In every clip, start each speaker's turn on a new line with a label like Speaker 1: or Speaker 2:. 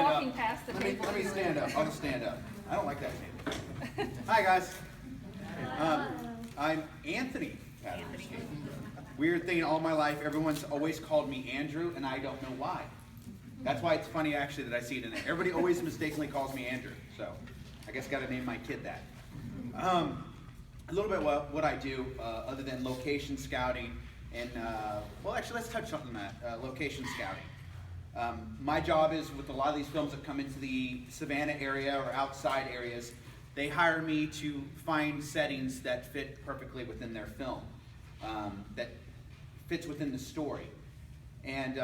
Speaker 1: walking past the table.
Speaker 2: Let me stand up. I'll just stand up. I don't like that table. Hi, guys. I'm Anthony Patterson. Weird thing all my life, everyone's always called me Andrew, and I don't know why. That's why it's funny, actually, that I see it in there. Everybody always mistakenly calls me Andrew, so I guess got to name my kid that. A little bit what I do, other than location scouting, and, well, actually, let's touch on that, location scouting. My job is with a lot of these films that come into the Savannah area or outside areas, they hire me to find settings that fit perfectly within their film, that fits within the story. And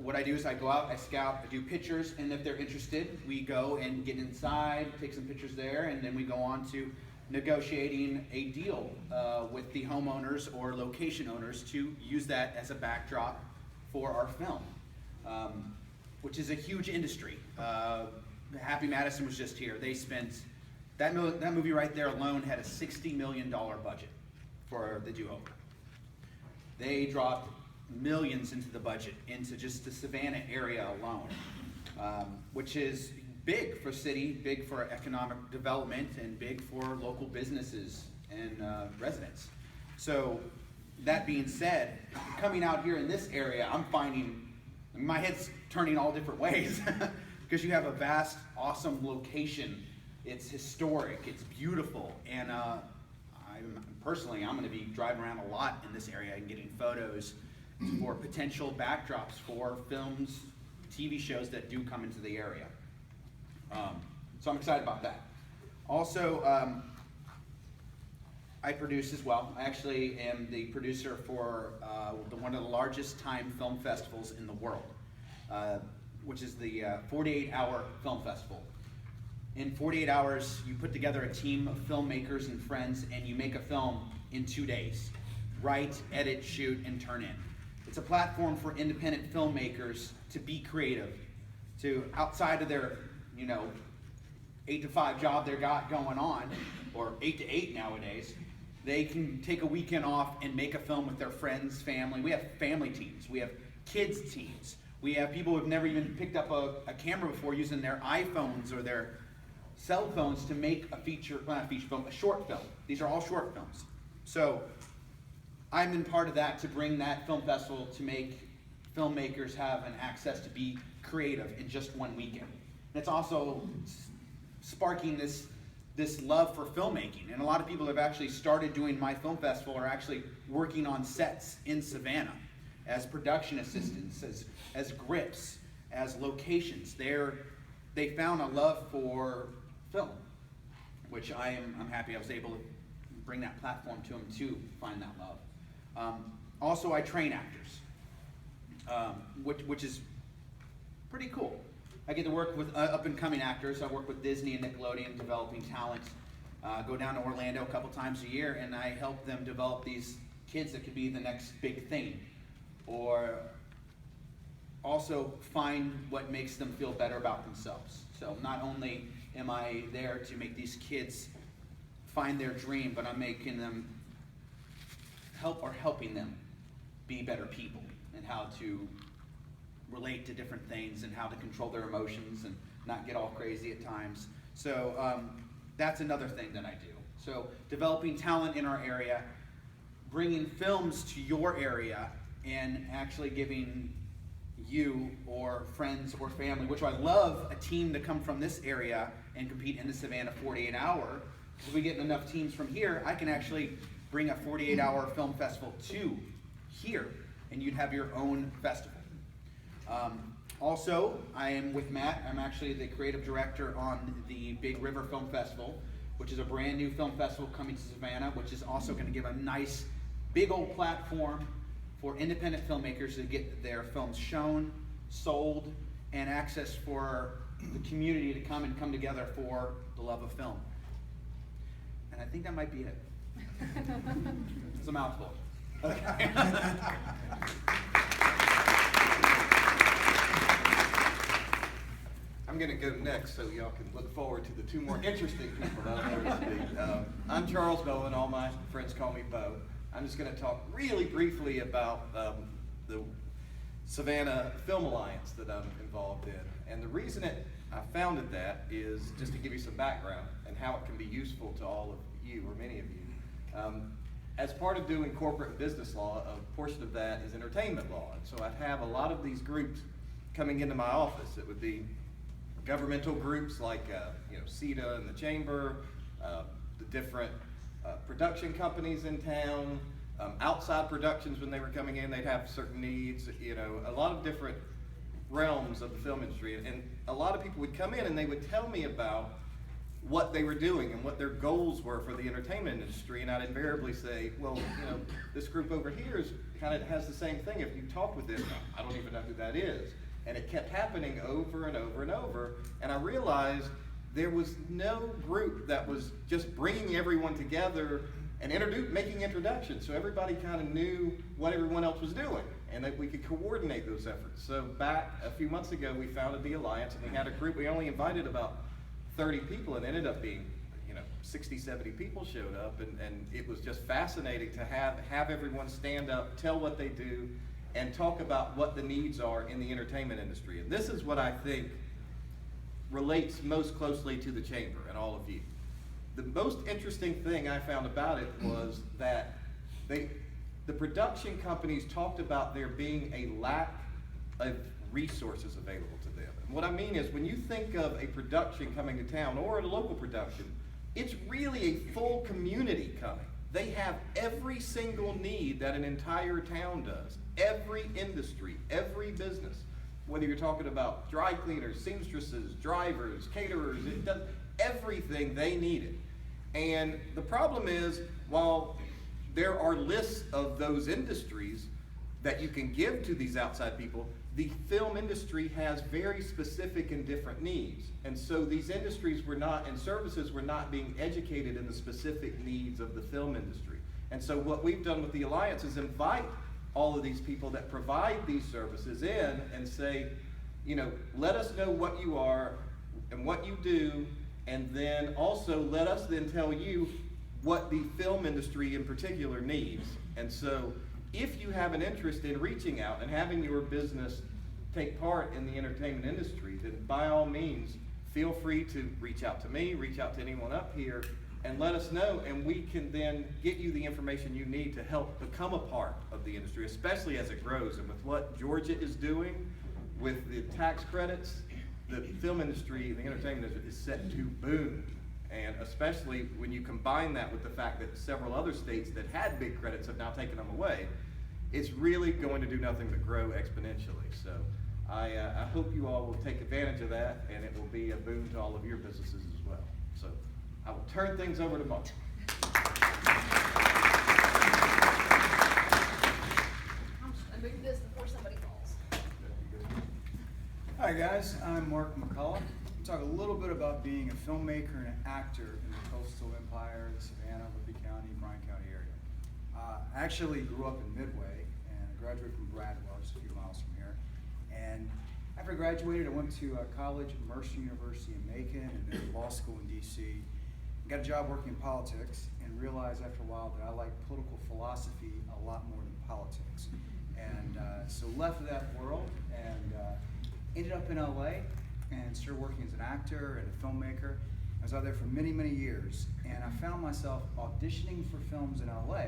Speaker 2: what I do is I go out, I scout, I do pictures, and if they're interested, we go and get inside, take some pictures there, and then we go on to negotiating a deal with the homeowners or location owners to use that as a backdrop for our film, which is a huge industry. Happy Madison was just here. They spent, that movie right there alone had a $60 million budget for the do-over. They dropped millions into the budget, into just the Savannah area alone, which is big for city, big for economic development, and big for local businesses and residents. So that being said, coming out here in this area, I'm finding, my head's turning all different ways because you have a vast, awesome location. It's historic, it's beautiful, and personally, I'm going to be driving around a lot in this area and getting photos for potential backdrops for films, TV shows that do come into the area. So I'm excited about that. Also, I produce as well. I actually am the producer for one of the largest time film festivals in the world, which is the 48-hour film festival. In 48 hours, you put together a team of filmmakers and friends, and you make a film in 2 days. Write, edit, shoot, and turn in. It's a platform for independent filmmakers to be creative, to outside of their, 8 to 5 job they got going on, or 8 to 8 nowadays, they can take a weekend off and make a film with their friends, family. We have family teams. We have kids teams. We have people who have never even picked up a camera before using their iPhones or their cell phones to make a a short film. These are all short films. So I'm in part of that to bring that film festival to make filmmakers have an access to be creative in just one weekend. And it's also sparking this love for filmmaking. And a lot of people have actually started doing my film festival or actually working on sets in Savannah as production assistants, as grips, as locations. They found a love for film, which I'm happy I was able to bring that platform to them to find that love. Also, I train actors, which is pretty cool. I get to work with up-and-coming actors. I work with Disney and Nickelodeon developing talent. Go down to Orlando a couple times a year, and I help them develop these kids that could be the next big thing, or also find what makes them feel better about themselves. So not only am I there to make these kids find their dream, but I'm making them helping them be better people and how to relate to different things and how to control their emotions and not get all crazy at times. So that's another thing that I do. So developing talent in our area, bringing films to your area, and actually giving you or friends or family, which I love a team to come from this area and compete in the Savannah 48-hour. If we get enough teams from here, I can actually bring a 48-hour film festival to here, and you'd have your own festival. Also, I am with Matt. I'm actually the creative director on the Big River Film Festival, which is a brand new film festival coming to Savannah, which is also going to give a nice, big old platform for independent filmmakers to get their films shown, sold, and access for the community to come together for the love of film. And I think that might be it. It's a mouthful. Okay.
Speaker 3: I'm going to go next so y'all can look forward to the two more interesting people that I'm going to speak. I'm Charles Bowen. All my friends call me Bo. I'm just going to talk really briefly about the Savannah Film Alliance that I'm involved in. And the reason I founded that is just to give you some background and how it can be useful to all of you, or many of you. As part of doing corporate and business law, a portion of that is entertainment law. And so I have a lot of these groups coming into my office. It would be governmental groups like CETA and the Chamber, the different production companies in town, outside productions when they were coming in, they'd have certain needs, a lot of different realms of the film industry. And a lot of people would come in and they would tell me about what they were doing and what their goals were for the entertainment industry, and I'd invariably say, well, this group over here is kind of has the same thing. If you talk with them, I don't even know who that is. And it kept happening over and over and over, and I realized there was no group that was just bringing everyone together and making introductions, so everybody kind of knew what everyone else was doing, and that we could coordinate those efforts. So back a few months ago, we founded the Alliance, and we had a group. We only invited about 30 people, and ended up being 60, 70 people showed up, and it was just fascinating to have everyone stand up, tell what they do, and talk about what the needs are in the entertainment industry. And this is what I think relates most closely to the Chamber and all of you. The most interesting thing I found about it was that the production companies talked about there being a lack of resources available to them. And what I mean is, when you think of a production coming to town, or a local production, it's really a full community coming. They have every single need that an entire town does. Every industry, every business, whether you're talking about dry cleaners, seamstresses, drivers, caterers, it does everything they needed. And the problem is, while there are lists of those industries that you can give to these outside people, the film industry has very specific and different needs. And so these industries and services were not being educated in the specific needs of the film industry. And so what we've done with the Alliance is invite all of these people that provide these services in and say, let us know what you are and what you do, and then also let us then tell you what the film industry in particular needs. And so if you have an interest in reaching out and having your business take part in the entertainment industry, then by all means, feel free to reach out to me, reach out to anyone up here, and let us know, and we can then get you the information you need to help become a part of the industry, especially as it grows. And with what Georgia is doing with the tax credits, the film industry, the entertainment industry is set to boom. And especially when you combine that with the fact that several other states that had big credits have now taken them away, it's really going to do nothing but grow exponentially. So I hope you all will take advantage of that, and it will be a boon to all of your businesses as well. So I will turn things over to Mark.
Speaker 1: I'm just gonna move this before somebody falls.
Speaker 4: Hi guys, I'm Mark McCullough. I'll talk a little bit about being a filmmaker and an actor in the coastal empire, the Savannah, Liberty County, Bryan County area. I actually grew up in Midway, and I graduated from Bradwell, just a few miles from here. And after I graduated, I went to college at Mercer University in Macon, and then law school in DC. Got a job working in politics, and realized after a while that I liked political philosophy a lot more than politics. And so left that world, and ended up in LA, and started working as an actor and a filmmaker. I was out there for many, many years, and I found myself auditioning for films in LA,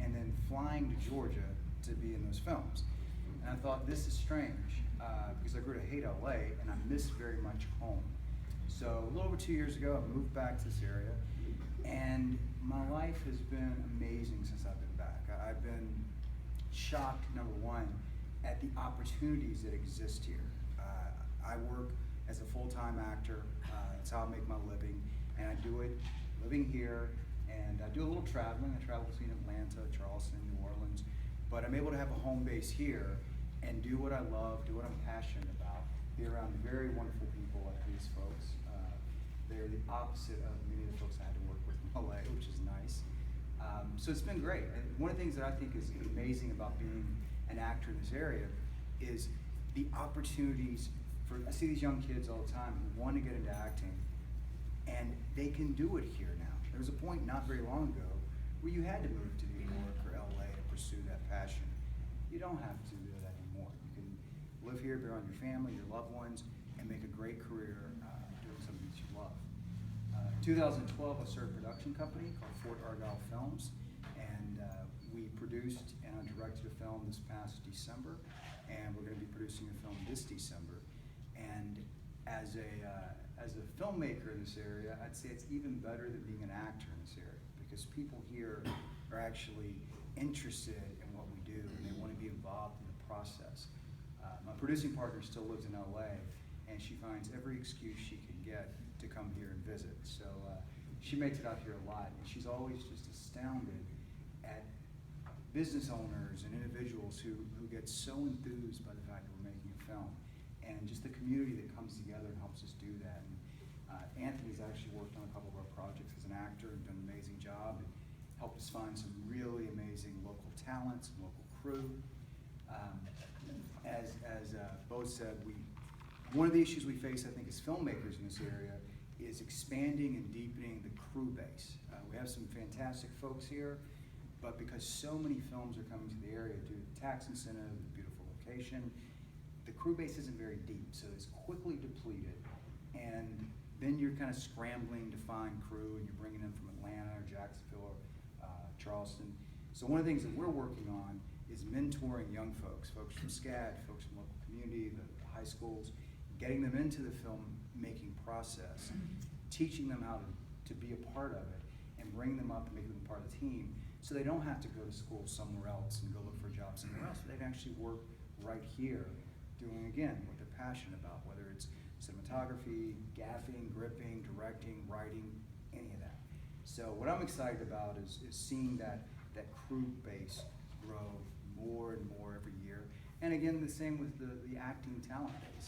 Speaker 4: and then flying to Georgia to be in those films. And I thought, this is strange, because I grew to hate LA, and I miss very much home. So a little over 2 years ago, I moved back to this area, and my life has been amazing since I've been back. I've been shocked, number one, at the opportunities that exist here. I work as a full-time actor. That's how I make my living, and I do it living here, and I do a little traveling. I travel between Atlanta, Charleston, New Orleans, but I'm able to have a home base here and do what I love, do what I'm passionate about, be around very wonderful people like these folks. They're the opposite of many of the folks I had to work with in LA, which is nice. So it's been great. And one of the things that I think is amazing about being an actor in this area is the opportunities I see these young kids all the time who want to get into acting, and they can do it here now. There was a point not very long ago where you had to move to New York or LA to pursue that passion. You don't have to do that anymore. You can live here, be around your family, your loved ones, and make a great career doing something that you love. 2012, I started a production company called Fort Argyle Films, and we produced and I directed a film this past December, and we're going to be producing a film this December. And as a filmmaker in this area, I'd say it's even better than being an actor in this area, because people here are actually interested in what we do, and they want to be involved in the process. My producing partner still lives in LA, and she finds every excuse she can get to come here and visit. So she makes it out here a lot, and she's always just astounded at business owners and individuals who get so enthused by the fact that we're making a film, and just the community that comes together and helps us do that. And Anthony's actually worked on a couple of our projects as an actor and done an amazing job, and helped us find some really amazing local talents and local crew. As Bo said, one of the issues we face, I think, as filmmakers in this area is expanding and deepening the crew base. We have some fantastic folks here, but because so many films are coming to the area due to the tax incentive, the beautiful location, the crew base isn't very deep, so it's quickly depleted. And then you're kind of scrambling to find crew, and you're bringing them from Atlanta or Jacksonville or Charleston. So one of the things that we're working on is mentoring young folks from SCAD, folks from local community, the high schools, getting them into the filmmaking process, teaching them how to be a part of it, and bring them up and make them a part of the team, so they don't have to go to school somewhere else and go look for a job somewhere else. They can actually work right here, doing, again, what they're passionate about, whether it's cinematography, gaffing, gripping, directing, writing, any of that. So what I'm excited about is seeing that crew base grow more and more every year. And again, the same with the acting talent base.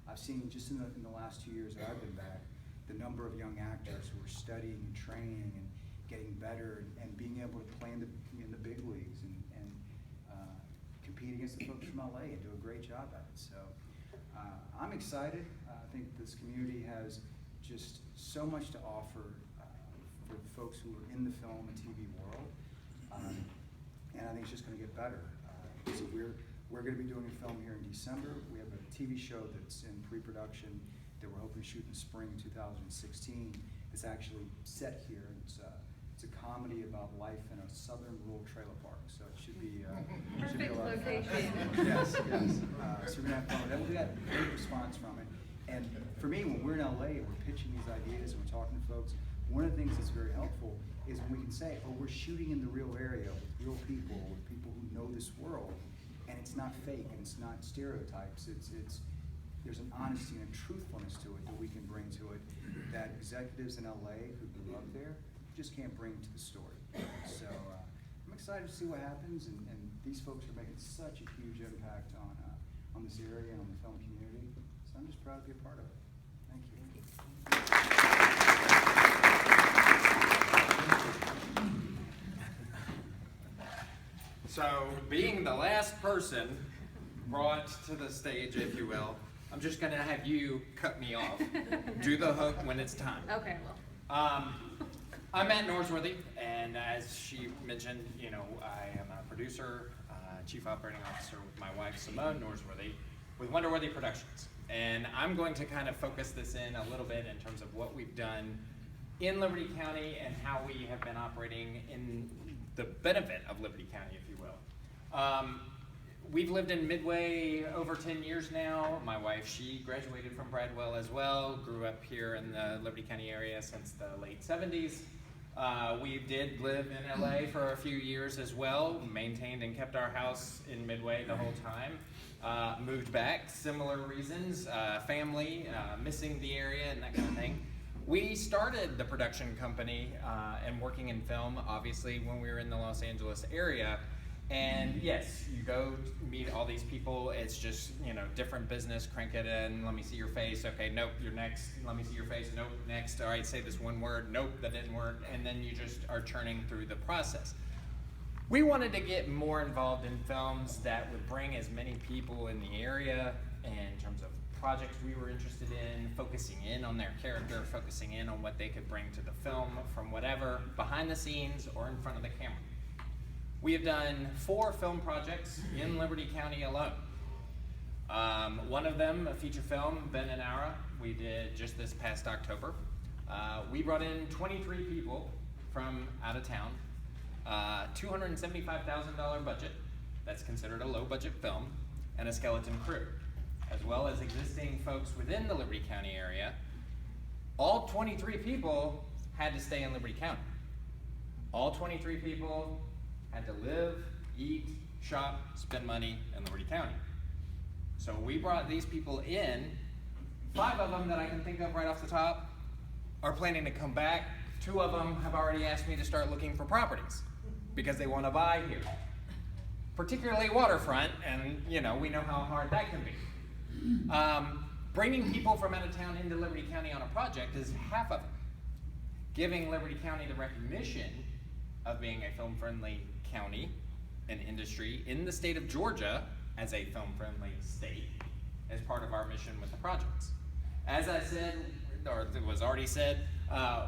Speaker 4: I've seen just in the last 2 years that I've been back, the number of young actors who are studying and training and getting better and being able to play in the big leagues and compete against the folks from LA and do a great job at it. So I'm excited. I think this community has just so much to offer for the folks who are in the film and TV world, and I think it's just going to get better. So we're going to be doing a film here in December. We have a TV show that's in pre-production that we're hoping to shoot in spring 2016. It's actually set here. It's a comedy about life in a southern rural trailer park. So it should be
Speaker 1: Perfect
Speaker 4: a lot of fun.
Speaker 1: location.
Speaker 4: Yes. So we're gonna have fun with that. We got great response from it. And for me, when we're in LA and we're pitching these ideas and we're talking to folks, one of the things that's very helpful is when we can say, oh, we're shooting in the real area with real people, with people who know this world, and it's not fake and it's not stereotypes. There's an honesty and a truthfulness to it that we can bring to it that executives in LA who grew up there just can't bring to the story. So I'm excited to see what happens, and these folks are making such a huge impact on this area and on the film community. So I'm just proud to be a part of it. Thank you.
Speaker 5: So, being the last person brought to the stage, if you will, I'm just going to have you cut me off. Do the hook when it's time.
Speaker 1: Okay, well.
Speaker 5: I'm Matt Norsworthy, and as she mentioned, I am a producer, chief operating officer with my wife, Simone Norsworthy, with Wonderworthy Productions. And I'm going to kind of focus this in a little bit in terms of what we've done in Liberty County and how we have been operating in the benefit of Liberty County, if you will. We've lived in Midway over 10 years now. My wife, she graduated from Bradwell as well, grew up here in the Liberty County area since the late 70s. We did live in LA for a few years as well, maintained and kept our house in Midway the whole time. Moved back, similar reasons, family, missing the area and that kind of thing. We started the production company and working in film, obviously, when we were in the Los Angeles area. And yes, you go meet all these people, it's just, different business, crank it in, let me see your face, okay, nope, you're next, let me see your face, nope, next, all right, say this one word, nope, that didn't work, and then you just are churning through the process. We wanted to get more involved in films that would bring as many people in the area in terms of projects we were interested in, focusing in on their character, focusing in on what they could bring to the film from whatever, behind the scenes or in front of the camera. We have done 4 film projects in Liberty County alone. One of them, a feature film, Ben and Ara, we did just this past October. We brought in 23 people from out of town, $275,000 budget, that's considered a low budget film, and a skeleton crew, as well as existing folks within the Liberty County area. All 23 people had to stay in Liberty County. All 23 people had to live, eat, shop, spend money in Liberty County. So we brought these people in. 5 of them that I can think of right off the top are planning to come back. 2 of them have already asked me to start looking for properties because they want to buy here, particularly waterfront, and you know, we know how hard that can be. Bringing people from out of town into Liberty County on a project is half of it. Giving Liberty County the recognition of being a film-friendly county and industry in the state of Georgia as a film-friendly state as part of our mission with the projects. As I said, or it was already said,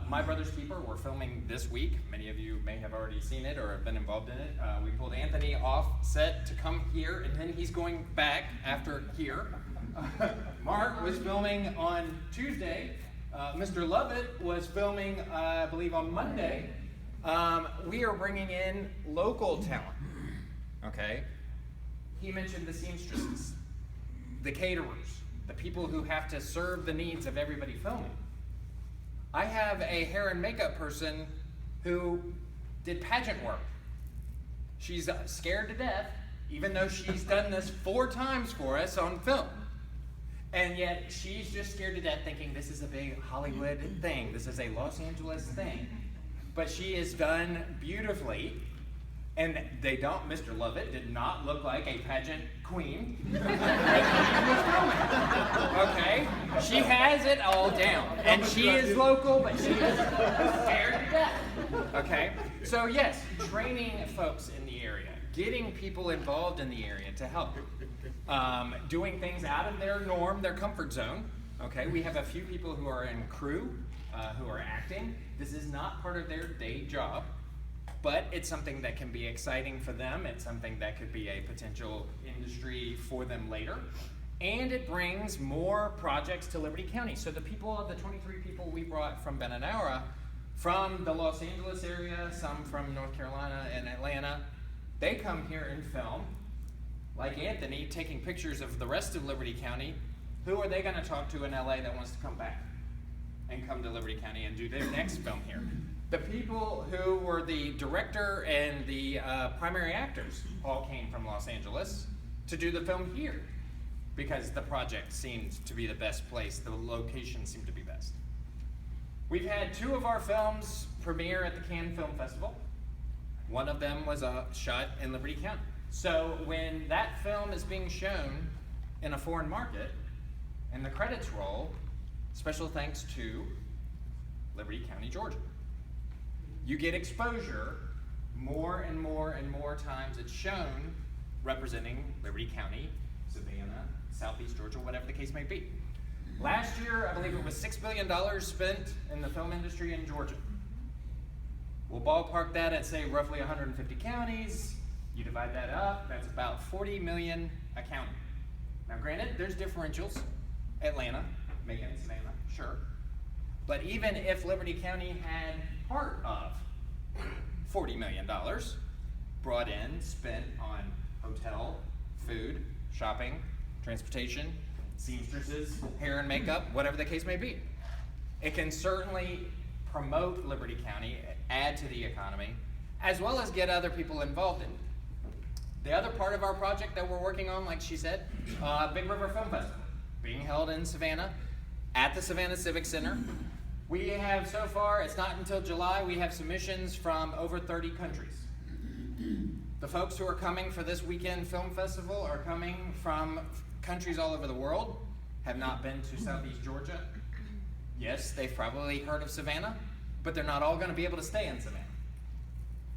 Speaker 5: My Brother's Keeper, we're filming this week. Many of you may have already seen it or have been involved in it. We pulled Anthony off set to come here, and then he's going back after here. Mark was filming on Tuesday. Mr. Lovett was filming, I believe, on Monday. We are bringing in local talent, okay? He mentioned the seamstresses, the caterers, the people who have to serve the needs of everybody filming. I have a hair and makeup person who did pageant work. She's scared to death, even though she's done this 4 times for us on film. And yet she's just scared to death thinking this is a big Hollywood thing. This is a Los Angeles thing. But she is done beautifully. And they don't, Mr. Lovett did not look like a pageant queen. Okay? She has it all down. And she is local, but she is scared to death. Okay? So yes, training folks in the area, getting people involved in the area to help. Doing things out of their norm, their comfort zone. Okay? We have a few people who are in crew, who are acting. This is not part of their day job. But it's something that can be exciting for them. It's something that could be a potential industry for them later. And it brings more projects to Liberty County. So the people, of the 23 people we brought from Benanaura, from the Los Angeles area, some from North Carolina and Atlanta, they come here and film. Like Anthony, taking pictures of the rest of Liberty County. Who are they going to talk to in LA that wants to come back and come to Liberty County and do their next film here? The people who were the director and the primary actors all came from Los Angeles to do the film here because the project seemed to be the best place, the location seemed to be best. We've had 2 of our films premiere at the Cannes Film Festival. One of them was shot in Liberty County. So when that film is being shown in a foreign market and the credits roll, special thanks to Liberty County, Georgia. You get exposure more and more and more times it's shown representing Liberty County, Savannah, Southeast Georgia, whatever the case may be. Last year, I believe it was $6 billion spent in the film industry in Georgia. We'll ballpark that at, say, roughly 150 counties. You divide that up, that's about 40 million a county. Now granted, there's differentials. Atlanta, Macon, Savannah, sure. But even if Liberty County had part of $40 million brought in, spent on hotel, food, shopping, transportation, seamstresses, hair and makeup, whatever the case may be, it can certainly promote Liberty County, add to the economy, as well as get other people involved in it. The other part of our project that we're working on, like she said, Big River Film Festival, being held in Savannah at the Savannah Civic Center. We have so far, it's not until July, we have submissions from over 30 countries. The folks who are coming for this weekend film festival are coming from countries all over the world, have not been to Southeast Georgia. Yes, they've probably heard of Savannah, but they're not all going to be able to stay in Savannah.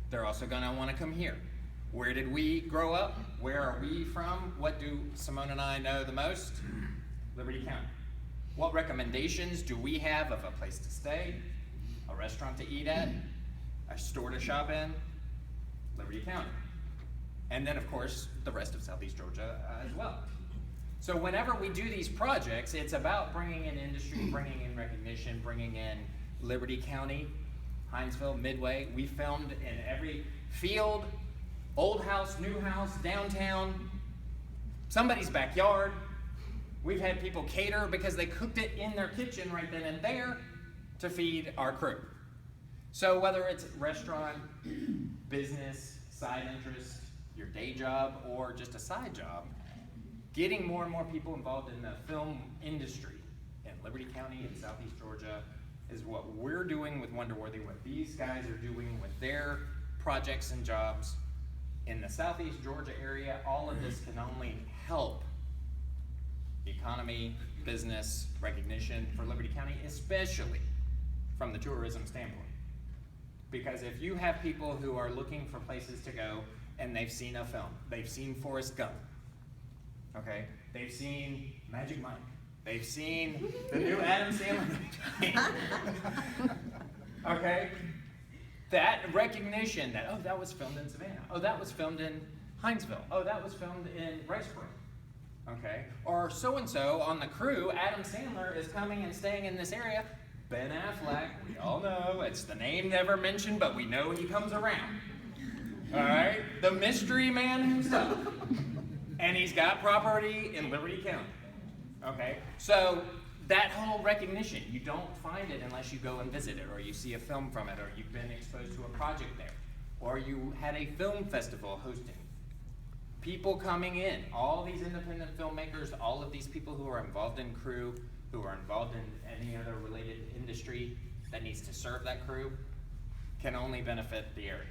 Speaker 5: They're also going to want to come here. Where did we grow up? Where are we from? What do Simone and I know the most? Liberty County. What recommendations do we have of a place to stay, a restaurant to eat at, a store to shop in? Liberty County. And then, of course, the rest of Southeast Georgia as well. So whenever we do these projects, it's about bringing in industry, bringing in recognition, bringing in Liberty County, Hinesville, Midway. We filmed in every field, old house, new house, downtown, somebody's backyard. We've had people cater because they cooked it in their kitchen right then and there to feed our crew. So whether it's restaurant, business, side interest, your day job, or just a side job, getting more and more people involved in the film industry in Liberty County and Southeast Georgia is what we're doing with Wonderworthy, what these guys are doing with their projects and jobs in the Southeast Georgia area. All of this can only help economy, business, recognition for Liberty County, especially from the tourism standpoint. Because if you have people who are looking for places to go and they've seen a film, they've seen Forrest Gump, okay? They've seen Magic Mike, they've seen the new Adam Sandler movie, okay? That recognition that, oh, that was filmed in Savannah, oh, that was filmed in Hinesville, oh, that was filmed in Riceboro, okay? Or so-and-so on the crew, Adam Sandler is coming and staying in this area. Ben Affleck, we all know, it's the name never mentioned, but we know he comes around. All right? The mystery man himself. And he's got property in Liberty County. Okay? So that whole recognition, you don't find it unless you go and visit it, or you see a film from it, or you've been exposed to a project there, or you had a film festival hosting. People coming in, all these independent filmmakers, all of these people who are involved in crew, who are involved in any other related industry that needs to serve that crew, can only benefit the area.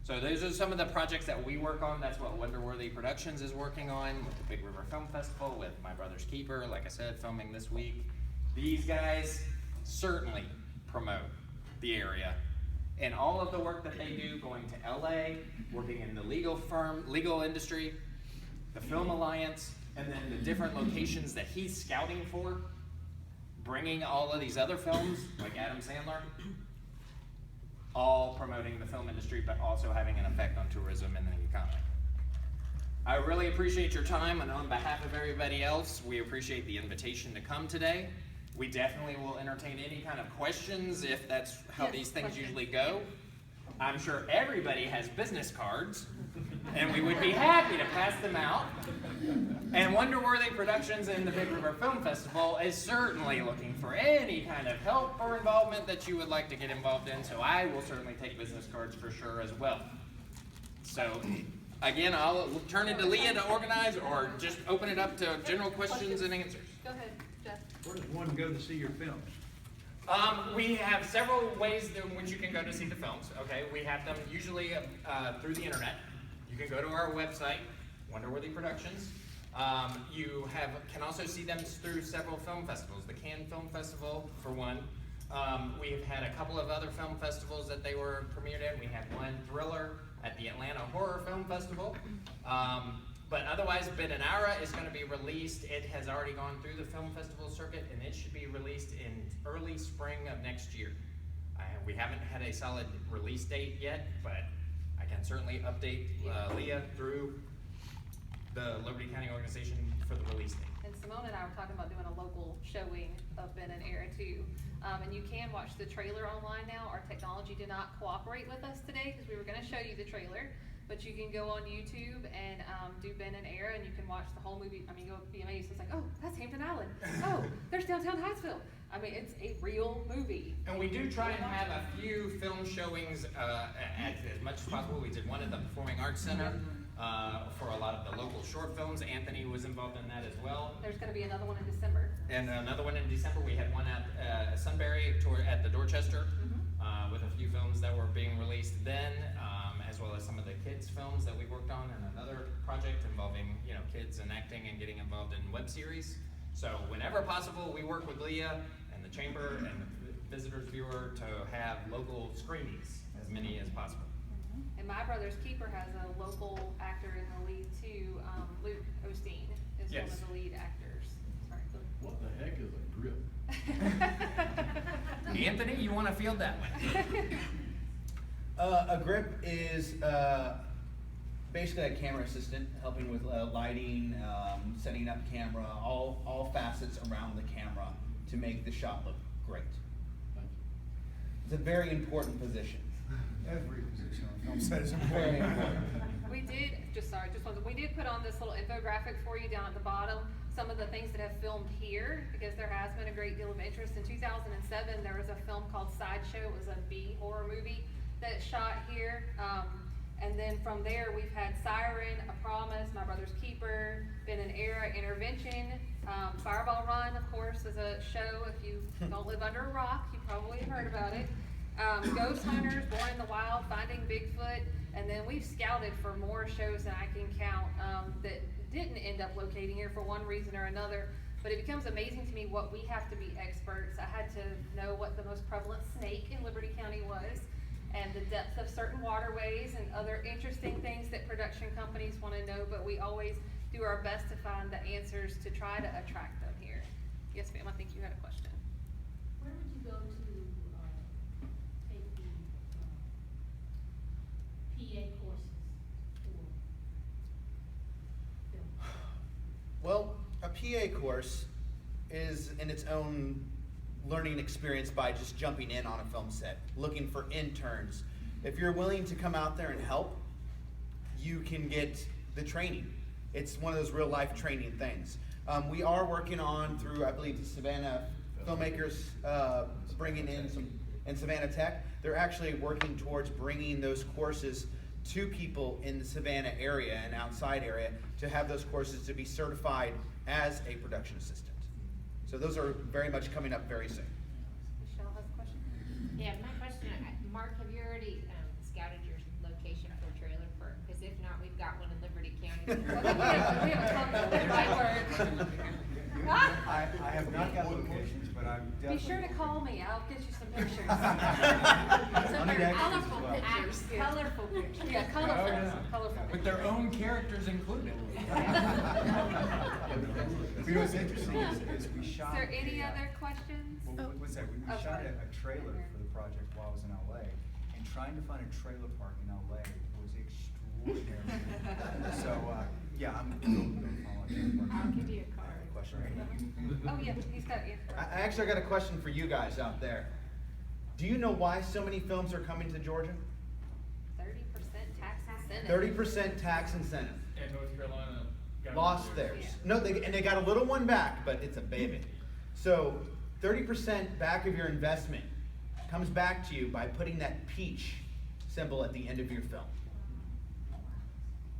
Speaker 5: So those are some of the projects that we work on. That's what Wonderworthy Productions is working on with the Big River Film Festival, with My Brother's Keeper, like I said, filming this week. These guys certainly promote the area. And all of the work that they do, going to LA, working in the legal industry, the Film Alliance, and then the different locations that he's scouting for, bringing all of these other films, like Adam Sandler, all promoting the film industry, but also having an effect on tourism and the economy. I really appreciate your time, and on behalf of everybody else, we appreciate the invitation to come today. We definitely will entertain any kind of questions if that's how these things usually go. I'm sure everybody has business cards, and we would be happy to pass them out. And Wonderworthy Productions and the Big River Film Festival is certainly looking for any kind of help or involvement that you would like to get involved in, so I will certainly take business cards for sure as well. So, again, I'll turn it to Leah to organize, or just open it up to general questions and answers.
Speaker 1: Go ahead, Jeff.
Speaker 6: Where does one go to see your films?
Speaker 5: We have several ways in which you can go to see the films, okay? We have them usually through the internet. You can go to our website, Wonderworthy Productions. You can also see them through several film festivals. The Cannes Film Festival, for one. We've had a couple of other film festivals that they were premiered at. We had one thriller at the Atlanta Horror Film Festival. But otherwise, Benanara is going to be released. It has already gone through the film festival circuit, and it should be released in early spring of next year. We haven't had a solid release date yet, but I can certainly update Leah through the Liberty County organization for the release date.
Speaker 1: And Simone and I were talking about doing a local showing of Ben and Era too. And you can watch the trailer online now. Our technology did not cooperate with us today because we were going to show you the trailer. But you can go on YouTube and do Ben and Era, and you can watch the whole movie. I mean, you'll be amazed. It's like, oh, that's Hampton Island. Oh, there's downtown Hinesville. I mean, it's a real movie.
Speaker 5: And we do try and have a few film showings as much as possible. We did one at the Performing Arts Center for a lot of the local short films. Anthony was involved in that as well.
Speaker 1: There's going to be another one in December.
Speaker 5: And another one in December. We had one at Sunbury at the Dorchester with a few films that were being released then, as well as some of the kids' films that we worked on, and another project involving kids and acting and getting involved in web series. So whenever possible, we work with Leah and the Chamber and the Visitors Bureau to have local screenings, as many as possible.
Speaker 1: And My Brother's Keeper has a local actor in the lead too. Luke Osteen is one of the lead actors. Sorry,
Speaker 6: What the heck is a grip?
Speaker 5: Anthony, you want to field that one?
Speaker 2: A grip is basically a camera assistant, helping with lighting, setting up camera, all facets around the camera to make the shot look great. It's a very important position.
Speaker 4: Every position on a film set is
Speaker 2: Very
Speaker 4: important.
Speaker 2: important.
Speaker 1: We did, we did put on this little infographic for you down at the bottom, some of the things that have filmed here, because there has been a great deal of interest. In 2007, there was a film called Sideshow. It was a B horror movie that shot here. And then from there, we've had Siren, A Promise, My Brother's Keeper, been an Era, Intervention, Fireball Run, of course, is a show. If you don't live under a rock, you probably have heard about it. Ghost Hunters, Born in the Wild, Finding Bigfoot, and then we've scouted for more shows than I can count that didn't end up locating here for one reason or another. But it becomes amazing to me what we have to be experts. I had to know what the most prevalent snake in Liberty County was, and the depth of certain waterways and other interesting things that production companies want to know, but we always do our best to find the answers to try to attract them here. Yes, ma'am, I think you had a question.
Speaker 7: Where would you go to, take the, PA courses for film?
Speaker 2: Well, a PA course is in its own learning experience by just jumping in on a film set, looking for interns. If you're willing to come out there and help, you can get the training. It's one of those real life training things. We are working on, through I believe the Savannah filmmakers bringing in some, and Savannah Tech, they're actually working towards bringing those courses to people in the Savannah area and outside area to have those courses to be certified as a production assistant. So those are very much coming up very soon.
Speaker 1: Michelle has a question.
Speaker 8: Yeah, my question, Mark, have you already scouted your location for a trailer park? Because if not, we've got one in Liberty County.
Speaker 1: We have a couple that might work.
Speaker 4: I have not got locations, but I'm
Speaker 1: Be
Speaker 4: definitely.
Speaker 1: sure to call me, I'll get you some pictures.
Speaker 4: I'll need extras as
Speaker 8: Colorful
Speaker 4: well.
Speaker 8: pictures.
Speaker 1: Colorful pictures, yeah, colorful,
Speaker 6: Oh, yeah.
Speaker 1: colorful
Speaker 6: With
Speaker 1: pictures.
Speaker 6: their own characters included.
Speaker 4: You know, what's interesting is we shot.
Speaker 1: Is there any
Speaker 4: a,
Speaker 1: other questions?
Speaker 4: Well, what's that? We
Speaker 1: Oh,
Speaker 4: shot
Speaker 1: sorry.
Speaker 4: a trailer for the project while I was in LA, and trying to find a trailer park in LA was extraordinary. So, yeah, I'm thrilled to go follow that.
Speaker 8: I'll give you a card.
Speaker 2: Question.
Speaker 1: Oh, yeah, he's got you.
Speaker 2: I actually got a question for you guys out there. Do you know why so many films are coming to Georgia?
Speaker 1: 30% tax incentive.
Speaker 2: 30% tax incentive.
Speaker 6: And North Carolina. got
Speaker 2: Lost
Speaker 6: theirs.
Speaker 2: theirs.
Speaker 1: Yeah.
Speaker 2: No, they got a little one back, but it's a baby. So 30% back of your investment comes back to you by putting that peach symbol at the end of your film.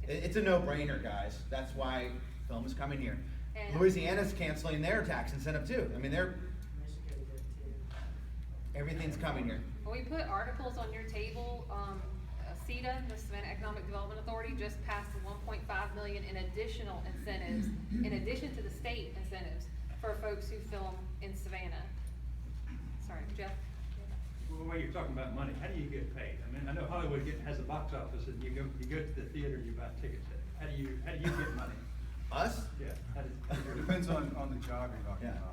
Speaker 2: It's a no-brainer, guys. That's why film is coming here.
Speaker 1: And-
Speaker 2: Louisiana's canceling their tax incentive too. I mean, everything's coming here.
Speaker 1: We put articles on your table. CETA, the Savannah Economic Development Authority, just passed $1.5 million in additional incentives, in addition to the state incentives for folks who film in Savannah. Sorry, Jeff?
Speaker 9: Well, while you're talking about money, how do you get paid? I mean, I know Hollywood has a box office, and you go to the theater and you buy tickets. How do you get money?
Speaker 2: Us?
Speaker 9: Yeah.
Speaker 4: It depends on the job you're talking
Speaker 2: Yeah.
Speaker 4: about.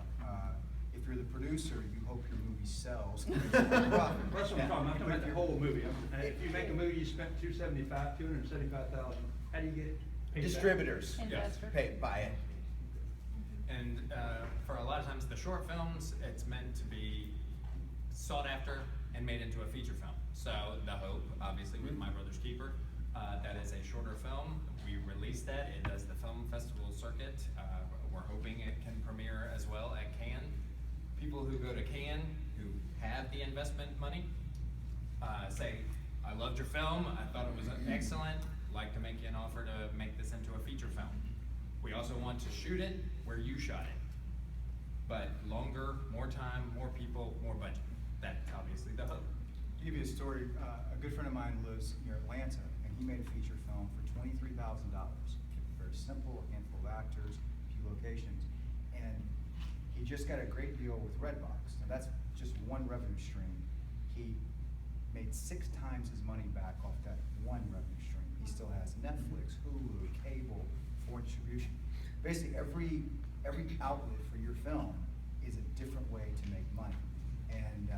Speaker 4: If you're the producer, you hope your movie sells.
Speaker 9: That's what I'm talking about. I'm
Speaker 2: Yeah.
Speaker 9: talking about the whole movie. If you make a movie, you spent $275,000. How do you get paid back?
Speaker 2: Distributors
Speaker 5: Yes.
Speaker 2: buy it.
Speaker 5: And for a lot of times, the short films, it's meant to be sought after and made into a feature film. So the hope, obviously, with My Brother's Keeper, that is a shorter film. We released that. It does the film festival circuit. We're hoping it can premiere as well at Cannes. People who go to Cannes, who have the investment money, say, I loved your film, I thought it was excellent, like to make you an offer to make this into a feature film. We also want to shoot it where you shot it, but longer, more time, more people, more budget. That's obviously the hope.
Speaker 4: To give you a story, a good friend of mine lives near Atlanta, and he made a feature film for $23,000. Very simple, a handful of actors, a few locations, and he just got a great deal with Redbox. Now that's just one revenue stream. He made 6 times his money back off that one revenue stream. He still has Netflix, Hulu, cable, foreign distribution. Basically, every outlet for your film is a different way to make money. And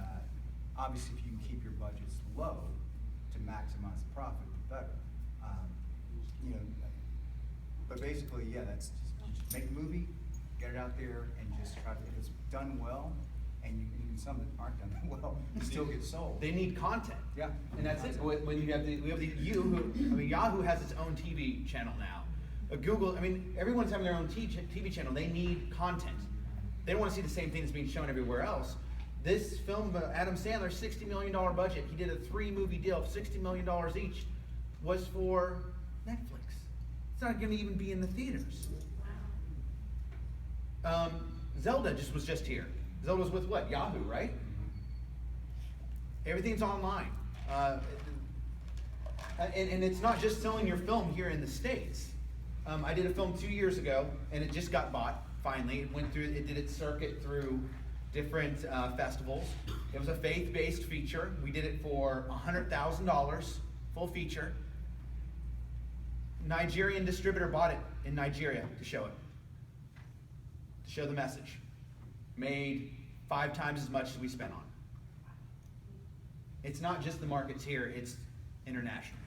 Speaker 4: obviously, if you can keep your budgets low to maximize the profit, the better. you know, but basically, yeah, that's just make a movie, get it out there, and just try to, if it's done well, and you even some that aren't done well, you still get sold.
Speaker 2: They need content.
Speaker 4: Yeah.
Speaker 2: And that's it. When you have Yahoo has its own TV channel now. Google, I mean, everyone's having their own TV channel. They need content. They don't want to see the same thing that's being shown everywhere else. This film, Adam Sandler, $60 million budget. He did a 3-movie deal of $60 million each, was for Netflix. It's not going to even be in the theaters. Zelda was just here. Zelda's with what? Yahoo, right? Everything's online. And it's not just selling your film here in the States. I did a film 2 years ago, and it just got bought, finally. It did its circuit through different festivals. It was a faith-based feature. We did it for $100,000, full feature. Nigerian distributor bought it in Nigeria to show the message. Made 5 times as much as we spent on it. It's not just the markets here, it's international.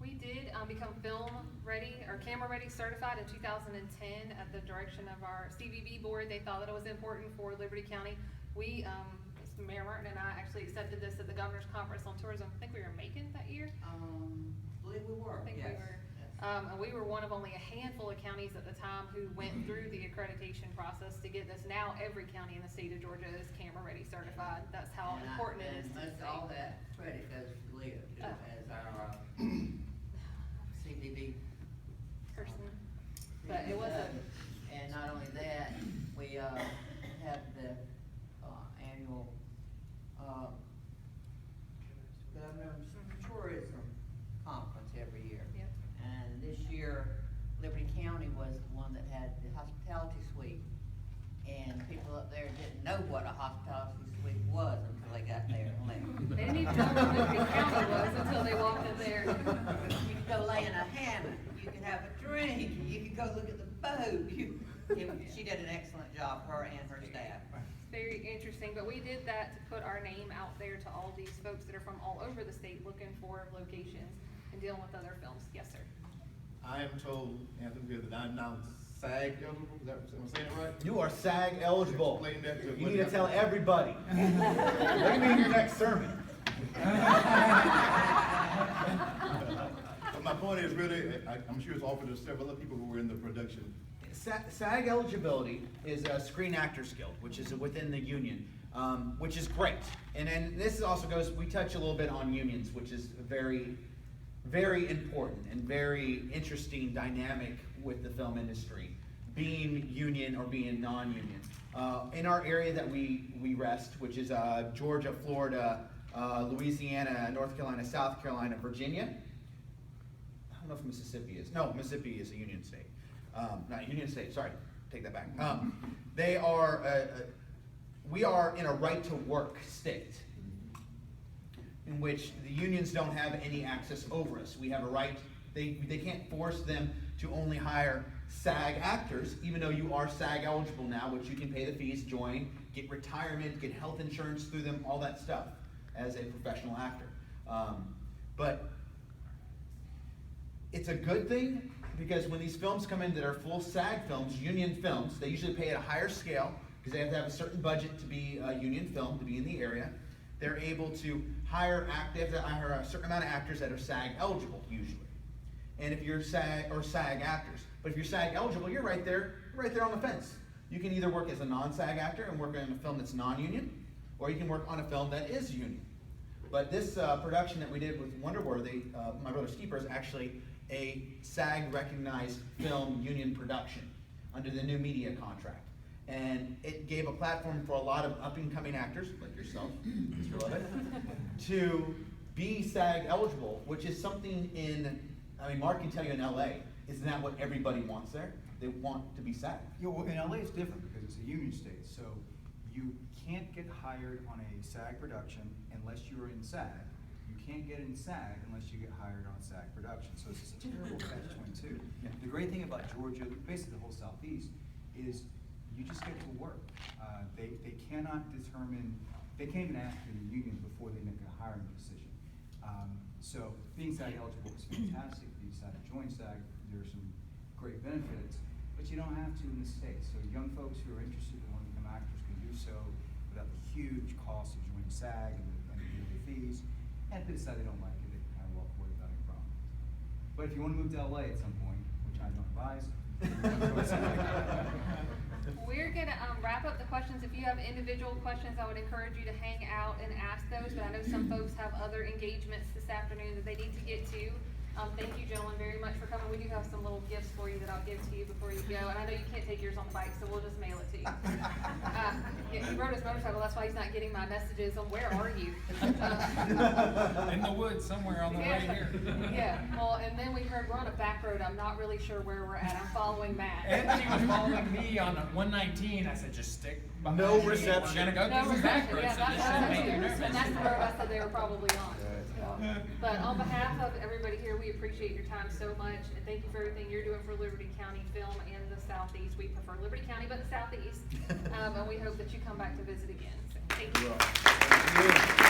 Speaker 1: We did become film ready or camera ready certified in 2010 at the direction of our CVB board. They thought that it was important for Liberty County. We, Mayor Martin and I actually accepted this at the Governor's Conference on Tourism. I think we were in Macon that year.
Speaker 10: Believe we were,
Speaker 1: I think
Speaker 10: yes.
Speaker 1: we were.
Speaker 10: Yes.
Speaker 1: And we were one of only a handful of counties at the time who went through the accreditation process to get this. Now every county in the state of Georgia is camera ready certified. That's how important it is to the
Speaker 10: most
Speaker 1: state.
Speaker 10: all that credit goes to Leah, too,
Speaker 1: Oh.
Speaker 10: as our CVB
Speaker 1: Person. But it was a,
Speaker 10: And not only that, we have the annual Governor's Tourism Conference every year.
Speaker 1: Yep.
Speaker 10: And this year, Liberty County was the one that had the hospitality suite. And people up there didn't know what a hospitality suite was until they got there and left.
Speaker 1: they didn't even know what Liberty County was until they walked in there.
Speaker 10: You could go lay in a hammock, you could have a drink, you could go look at the boat. She did an excellent job, her and her staff.
Speaker 1: Very interesting, but we did that to put our name out there to all these folks that are from all over the state looking for locations and dealing with other films. Yes, sir.
Speaker 11: I am told, Anthony, here that I'm now SAG eligible. Is that, am I saying it right?
Speaker 2: You are SAG eligible.
Speaker 11: Explain that to
Speaker 2: You need to tell everybody. Look at me in your next sermon.
Speaker 11: But my point is really, I'm sure it's offered to several other people who were in the production.
Speaker 2: SAG eligibility is a Screen Actors Guild, which is within the union, which is great. And then this also goes, we touch a little bit on unions, which is very, very important and very interesting dynamic with the film industry, being union or being non-union. In our area that we rest, which is Georgia, Florida, Louisiana, North Carolina, South Carolina, Virginia. I don't know if Mississippi is. No, Mississippi is a union state. Not Union State, sorry, take that back. They are, we are in a right to work state in which the unions don't have any access over us. We have a right, they can't force them to only hire SAG actors, even though you are SAG eligible now, which you can pay the fees, join, get retirement, get health insurance through them, all that stuff as a professional actor. But it's a good thing because when these films come in that are full SAG films, union films, they usually pay at a higher scale because they have to have a certain budget to be a union film, to be in the area. They're able to hire a certain amount of actors that are SAG eligible usually. And if you're SAG actors, but if you're SAG eligible, you're right there on the fence. You can either work as a non-SAG actor and work on a film that's non-union, or you can work on a film that is union. But this production that we did with Wonderworthy, My Brother's Keeper, is actually a SAG-recognized film union production under the new media contract. And it gave a platform for a lot of up-and-coming actors, like yourself, Mr. Levitt, to be SAG eligible, which is something Mark can tell you in LA, isn't that what everybody wants there? They want to be SAG.
Speaker 4: Yeah, well, in LA it's different because it's a union state, so you can't get hired on a SAG production unless you're in SAG. You can't get in SAG unless you get hired on SAG production. So it's a terrible catch-22.
Speaker 2: Yeah.
Speaker 4: The great thing about Georgia, basically the whole Southeast, is you just get to work. They cannot determine, they can't even ask for the union before they make a hiring decision. So being SAG eligible is fantastic. You you decide to join SAG, there are some great benefits, but you don't have to in the States. So young folks who are interested in wanting to become actors can do so without the huge cost of joining SAG and the fees. And if they decide they don't like it, they can kind of walk away without any problem. But if you want to move to LA at some point, which I don't advise,
Speaker 1: We're gonna wrap up the questions. If you have individual questions, I would encourage you to hang out and ask those, but I know some folks have other engagements this afternoon that they need to get to. Thank you, gentlemen, very much for coming. We do have some little gifts for you that I'll give to you before you go, and I know you can't take yours on the bike, so we'll just mail it to you. Yeah, he rode his motorcycle, that's why he's not getting my messages on where are you?
Speaker 6: In the woods somewhere on the way here.
Speaker 1: Yeah, well, and then we heard we're on a back road. I'm not really sure where we're at. I'm following Matt.
Speaker 6: Anthony was following me on 119. I said, just stick behind
Speaker 11: No
Speaker 6: me.
Speaker 11: reception.
Speaker 6: We're gonna go
Speaker 1: No
Speaker 6: through some back
Speaker 1: reception,
Speaker 6: roads,
Speaker 1: yeah,
Speaker 6: so this shouldn't make you nervous.
Speaker 1: and that's the road I said they were probably on. So, but on behalf of everybody here, we appreciate your time so much, and thank you for everything you're doing for Liberty County Film and the Southeast. We prefer Liberty County, but the Southeast, and we hope that you come back to visit again. So, thank you.